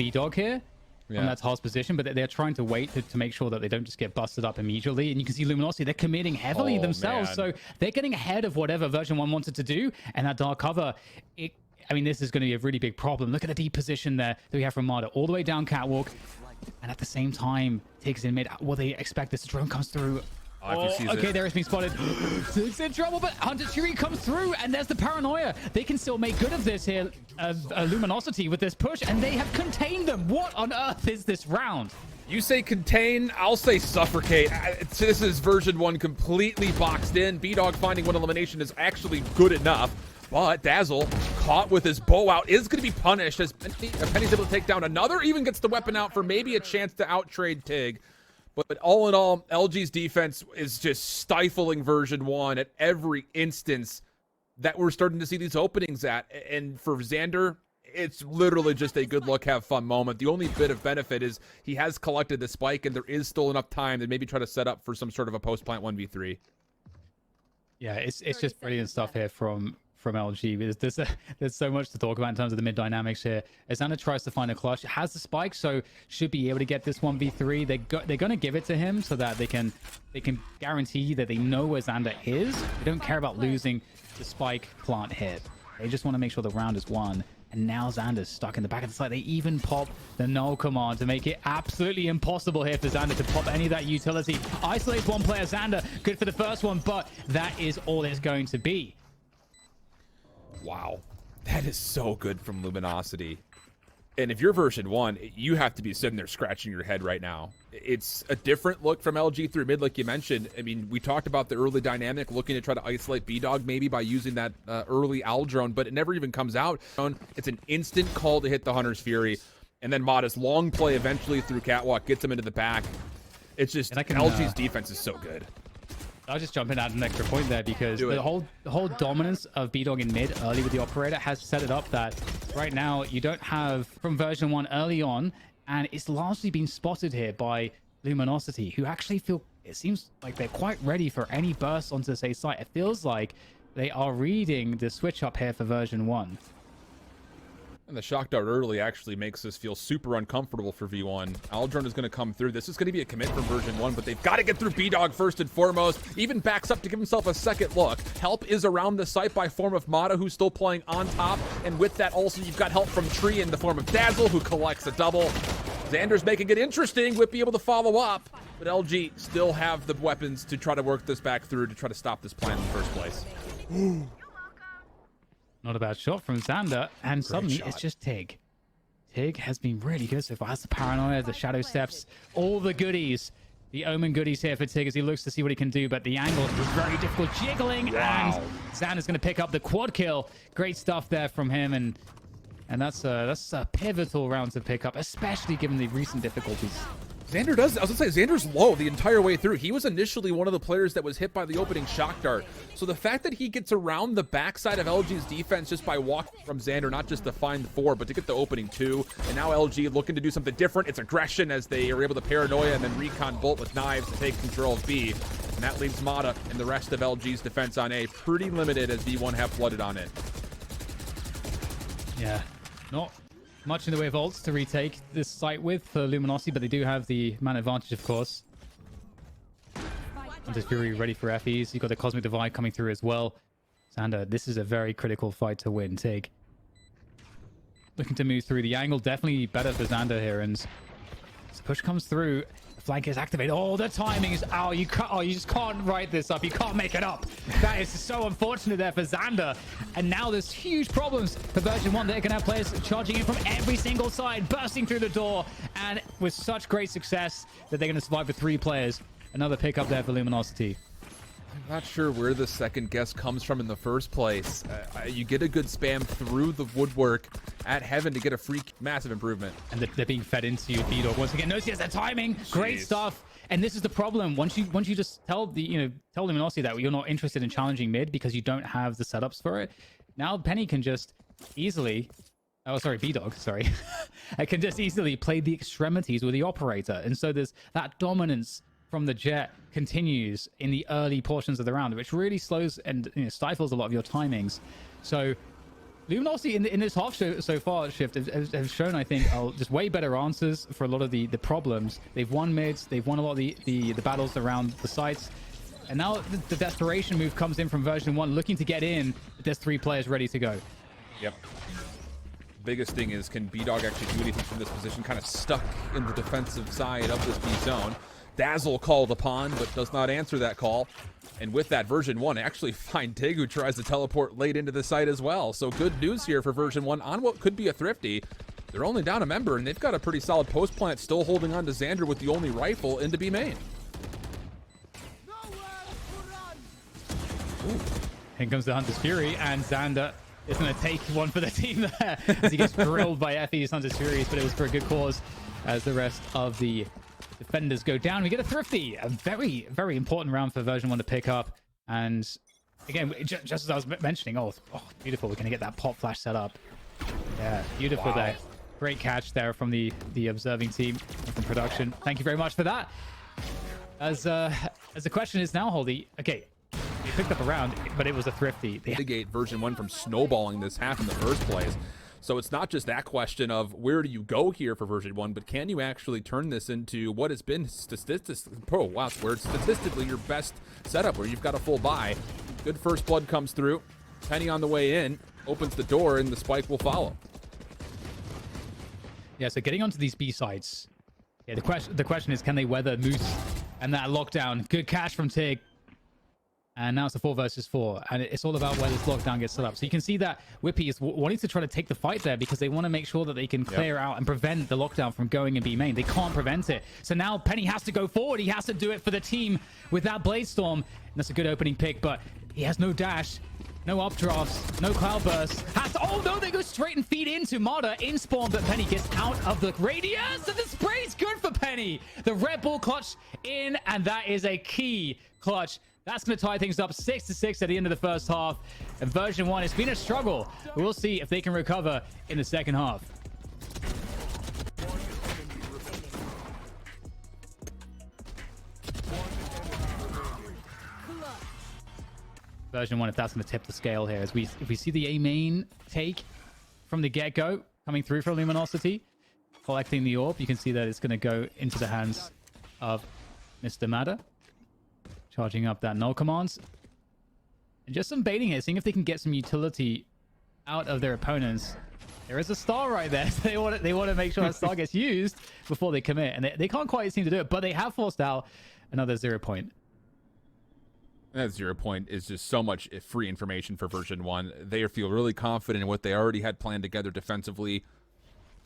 B-Dog here from that task position, but they're trying to wait to make sure that they don't just get busted up immediately. And you can see Luminosity, they're committing heavily themselves. Man. So they're getting ahead of whatever version 1 wanted to do. And that dark cover, I mean, this is going to be a really big problem. Look at the deep position there that we have from Marta all the way down catwalk. And at the same time, Tig's in mid. Well, they expect this drone comes through. Okay, there it's been spotted. Tig's in trouble, but Hunter Shuri comes through, and there's the paranoia. They can still make good of this here, Luminosity with this push, and they have contained them. What on earth is this round? You say contain, I'll say suffocate. This is version 1 completely boxed in. B-Dog finding one elimination is actually good enough. But Dazzle, caught with his bow out, is going to be punished as Penny's able to take down another, even gets the weapon out for maybe a chance to outtrade Tig. But all in all, LG's defense is just stifling version 1 at every instance that we're starting to see these openings at. And for Xander, it's literally just a good look, have fun moment. The only bit of benefit is he has collected the spike, and there is still enough time to maybe try to set up for some sort of a post-plant 1v3. Yeah, it's just brilliant stuff here from LG. There's so much to talk about in terms of the mid dynamics here. As Xander tries to find a clutch, has the spike, so should be able to get this 1v3. They're going to give it to him so that they can guarantee that they know where Xander is. They don't care about losing the spike plant hit. They just want to make sure the round is won. And now Xander's stuck in the back of the site. They even pop the null command to make it absolutely impossible here for Xander to pop any of that utility. Isolates one player, Xander. Good for the first one, but that is all it's going to be. Wow, that is so good from Luminosity. And if you're version 1, you have to be sitting there scratching your head right now. It's a different look from LG through mid, like you mentioned. I mean, we talked about the early dynamic, looking to try to isolate B-Dog maybe by using that early owl drone, but it never even comes out. It's an instant call to hit the Hunter's Fury. And then Mata's long play eventually through catwalk gets him into the back. It's just, LG's defense is so good. I'll just jump in and add an extra point there because the whole dominance of B-Dog in mid early with the operator has set it up that right now you don't have from version 1 early on, and it's largely been spotted here by Luminosity, who actually it seems like they're quite ready for any burst onto this A site. It feels like they are reading the switch up here for version 1. And the shock dart early actually makes us feel super uncomfortable for V1. Aldrone is going to come through. This is going to be a commit from version 1, but they've got to get through B-Dog first and foremost. Even backs up to give himself a second look. Help is around the site by form of Mata, who's still playing on top. And with that also, you've got help from Tree in the form of Dazzle, who collects a double. Xander's making it interesting. Whip be able to follow up. But LG still have the weapons to try to work this back through to try to stop this plan in the first place. Not a bad shot from Xander, and suddenly it's just Tig. Tig has been really good so far. That's the paranoia, the shadow steps, all the goodies. The Omen goodies here for Tig as he looks to see what he can do, but the angle is very difficult. Jiggling, and Xander's going to pick up the quad kill. Great stuff there from him, and that's a pivotal round to pick up, especially given the recent difficulties. Xander does. I was going to say, Xander's low the entire way through. He was initially one of the players that was hit by the opening shock dart. So the fact that he gets around the backside of LG's defense just by walking from Xander, not just to find the 4, but to get the opening 2. And now LG looking to do something different. It's aggression as they are able to paranoia and then recon bolt with knives to take control of B. And that leaves Mata and the rest of LG's defense on A pretty limited as V1 have flooded on it. Yeah, not much in the way of ults to retake this site with for Luminosity, but they do have the man advantage, of course. Hunter's Fury ready for FEs. You've got the Cosmic Divide coming through as well. Xander, this is a very critical fight to win. Tig looking to move through. The angle definitely better for Xander here, and as the push comes through, the flank is activated. Oh, the timing is you just can't write this up. You can't make it up. That is so unfortunate there for Xander. And now there's huge problems for version 1. They're going to have players charging in from every single side, bursting through the door, and with such great success that they're going to survive with 3 players. Another pick up there for Luminosity. I'm not sure where the second guess comes from in the first place. You get a good spam through the woodwork at Heaven to get a free massive improvement. And they're being fed into you, B-Dog. Once again, notice that timing. Jeez. Great stuff. And this is the problem. Once you just tell tell Luminosity that you're not interested in challenging mid because you don't have the setups for it. Now Penny can just easily, B-Dog, sorry. I can just easily play the extremities with the operator. And so there's that dominance from the Jet continues in the early portions of the round, which really slows and stifles a lot of your timings. So Luminosity in this half so far, Shift, have shown, I think, just way better answers for a lot of the problems. They've won mids, they've won a lot of the battles around the sites. And now the desperation move comes in from version 1, looking to get in. There's 3 players ready to go. Yep. Biggest thing is, can B-Dog actually do anything from this position? Kind of stuck in the defensive side of this B zone. Dazzle called upon, but does not answer that call. And with that, version 1 actually find Tig, who tries to teleport late into the site as well. So good news here for version 1 on what could be a thrifty. They're only down a member, and they've got a pretty solid post plant, still holding on to Xander with the only rifle into B main. Ooh. Here comes the Hunter's Fury, and Xander is going to take one for the team there as he gets drilled by Effie's Hunter's Furies, but it was for a good cause as the rest of the defenders go down. We get a thrifty, a very, very important round for version 1 to pick up. And again, just as I was mentioning, oh beautiful, we're going to get that pop flash set up. Yeah, beautiful there. Great catch there from the observing team from production. Thank you very much for that. As the question is now, Holdy, okay, they picked up a round, but it was a thrifty. They mitigate version 1 from snowballing this half in the first place. So it's not just that question of where do you go here for version 1, but can you actually turn this into what has been statistically your best setup, where you've got a full buy. Good first blood comes through. Penny on the way in, opens the door, and the spike will follow. Yeah, so getting onto these B sides. Yeah, the question is, can they weather Moose and that lockdown? Good catch from Tig. And now it's a 4 versus 4, and it's all about where this lockdown gets set up. So you can see that Whippy is wanting to try to take the fight there because they want to make sure that they can clear out and prevent the lockdown from going in B main. They can't prevent it. So now Penny has to go forward. He has to do it for the team with that Blade Storm. And that's a good opening pick, but he has no dash, no updrafts, no cloudburst. Oh no, they go straight and feed into Marta in spawn, but Penny gets out of the radius, and the spray's good for Penny. The Red Bull clutch in, and that is a key clutch. That's going to tie things up 6-6 at the end of the first half. And version 1, it's been a struggle. We'll see if they can recover in the second half. Version 1, if that's going to tip the scale here, as if we see the A main take from the get-go coming through from Luminosity, collecting the orb, you can see that it's going to go into the hands of Mr. Madder. Charging up that null commands. And just some baiting here, seeing if they can get some utility out of their opponents. There is a star right there. So they want to make sure that star gets used before they commit. And they can't quite seem to do it, but they have forced out another 0 point. That 0 point is just so much free information for version 1. They feel really confident in what they already had planned together defensively.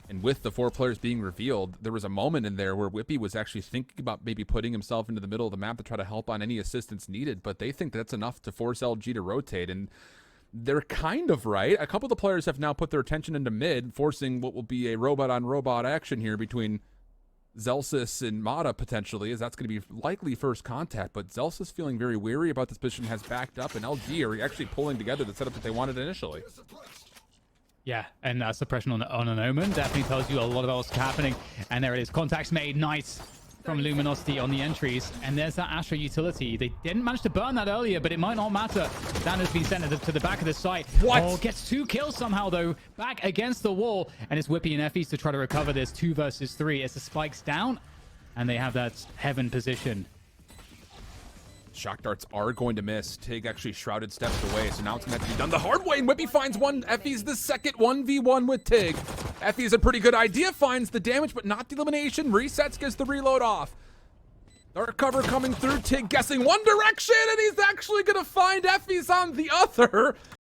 And with the 4 players being revealed, there was a moment in there where Whippy was actually thinking about maybe putting himself into the middle of the map to try to help on any assistance needed, but they think that's enough to force LG to rotate, and they're kind of right. A couple of the players have now put their attention into mid, forcing what will be a robot-on-robot action here between Zelsis and Mata potentially, as that's going to be likely first contact, but Zelsis feeling very weary about this position, has backed up, and LG are actually pulling together the setup that they wanted initially. Yeah, and suppression on an Omen definitely tells you a lot about what's happening. And there it is. Contacts made. Nice from Luminosity on the entries. And there's that Astra utility. They didn't manage to burn that earlier, but it might not matter. That has been sent to the back of the site. What? Oh, gets 2 kills somehow, though. Back against the wall. And it's Whippy and Effie's to try to recover this 2 versus 3 as the spike's down. And they have that heaven position. Shock darts are going to miss. Tig actually shrouded steps away, so now it's going to have to be done the hard way, and Whippy finds one. Effie's the second 1v1 with Tig. Effie's a pretty good idea, finds the damage, but not the elimination. Resets, gets the reload off. Dark cover coming through. Tig guessing one direction, and he's actually going to find Effie's on the other.